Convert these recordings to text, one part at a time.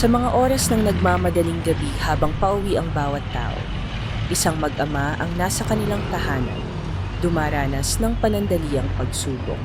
Sa mga oras ng nagmamadaling gabi habang pauwi ang bawat tao, isang mag-ama ang nasa kanilang tahanan, dumaranas ng panandaliang pagsubok.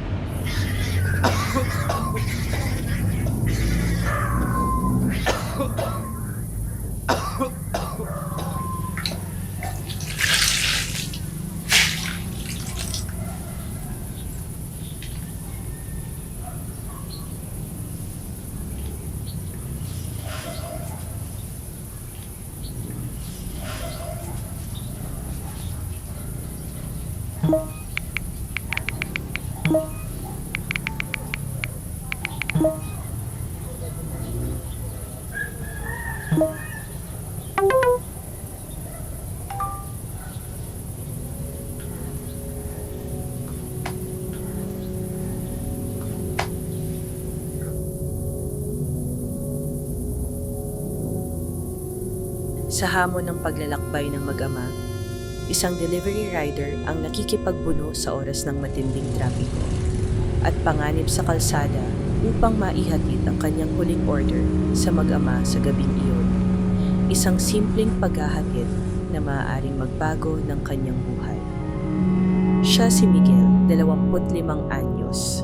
Sa hamon ng paglalakbay ng mag-ama, isang delivery rider ang nakikipagbuno sa oras ng matinding trapiko at panganib sa kalsada upang maihatid ang kanyang huling order sa mag-ama sa gabing iyon. Isang simpleng paghahatid na maaaring magbago ng kanyang buhay. Siya si Miguel, 25 anyos.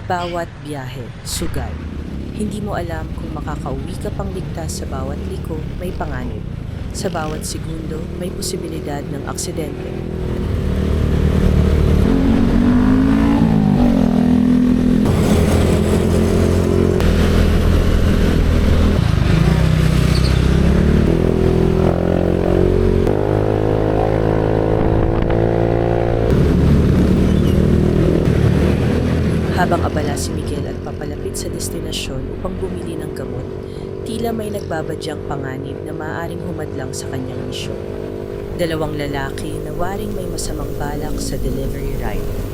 Bawat biyahe, sugal. Hindi mo alam kung makakauwi ka pang ligtas. Sa bawat liko, may panganib. Sa bawat segundo, may posibilidad ng aksidente. Habang abala si Miguel at papalapit sa destinasyon upang bumili ng gamot, tila may nagbabadyang panganib na maaaring humadlang sa kanyang misyon. Dalawang lalaki na waring may masamang balak sa delivery rider.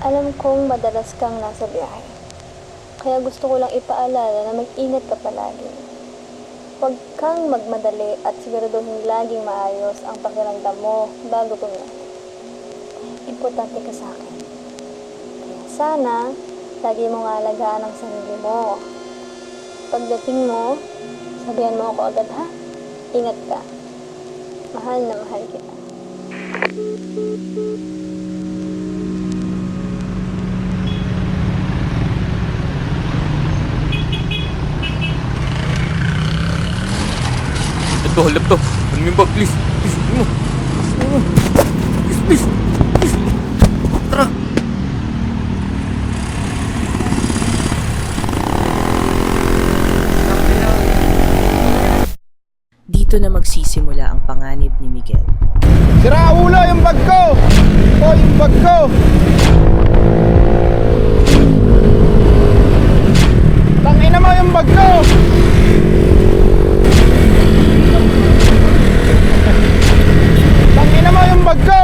Alam kong madalas kang nasa biyahe. Kaya gusto ko lang ipaalala na mag-ingat ka palagi. Huwag kang magmadali at siguraduhin laging maayos ang pakiramdam mo bago bumiyahe. Importante ka sa akin. Kaya sana, lagi mong alagaan ang sarili mo. Pagdating mo, sabihan mo ako agad ha. Ingat ka. Mahal na mahal kita. Hold up to. Ano mo yung bag, please? Please, ano mo? Please. Tara. Dito na magsisimula ang panganib ni Miguel. Sira ulo yung bag ko! O yung bag ko! Tangina mo yung bag ko! Tangina mo yung bag ko!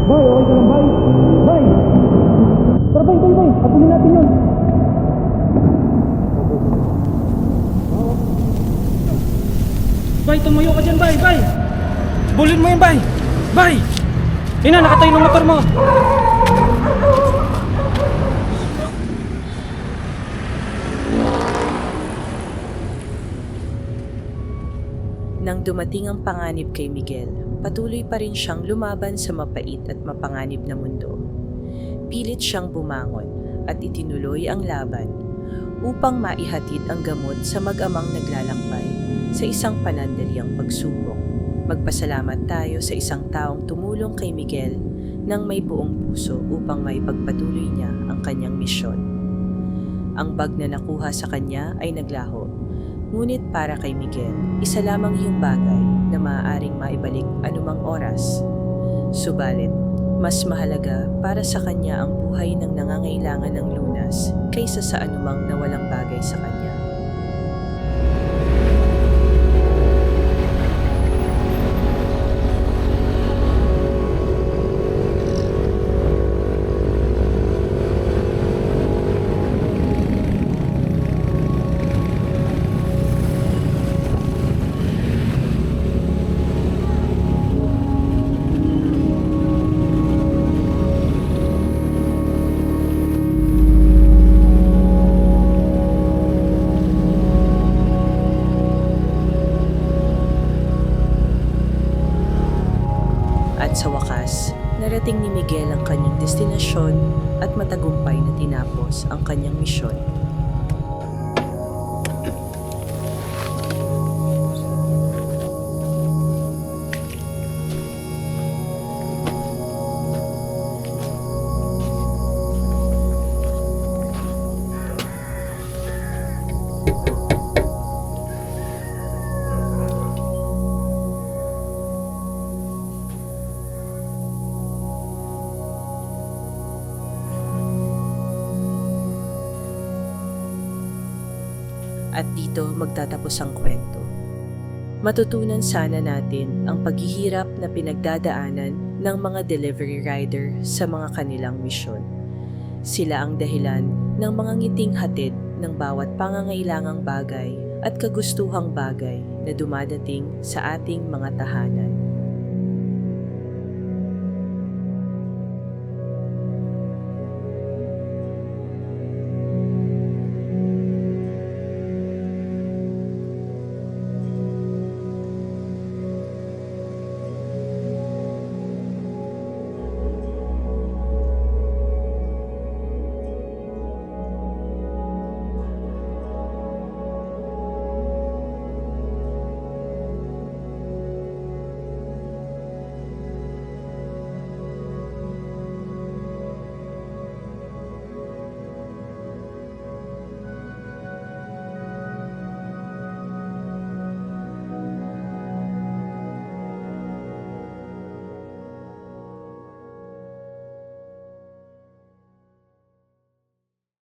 Bay, okay ka lang, bay? Bay! Tara, bay! Abulin natin yun! Bay, tumayo ka dyan, bay! Bulin mo yun, bay! Bay! Yun na, nakatayo ng motor mo! Nang dumating ang panganib kay Miguel, patuloy pa rin siyang lumaban sa mapait at mapanganib na mundo. Pilit siyang bumangon at itinuloy ang laban upang maihatid ang gamot sa mag-amang naglalakbay sa isang panandaliang pagsubok. Magpasalamat tayo sa isang taong tumulong kay Miguel nang may buong puso upang maipagpatuloy niya ang kanyang misyon. Ang bag na nakuha sa kanya ay naglaho. Ngunit para kay Miguel, isa lamang yung bagay na maaaring maibalik anumang oras. Subalit, mas mahalaga para sa kanya ang buhay ng nangangailangan ng lunas kaysa sa anumang nawalang bagay sa kanya. At sa wakas, narating ni Miguel ang kanyang destinasyon at matagumpay na tinapos ang kanyang misyon. At dito magtatapos ang kwento. Matutunan sana natin ang paghihirap na pinagdadaanan ng mga delivery rider sa mga kanilang misyon. Sila ang dahilan ng mga ngiting hatid ng bawat pangangailangang bagay at kagustuhang bagay na dumadating sa ating mga tahanan.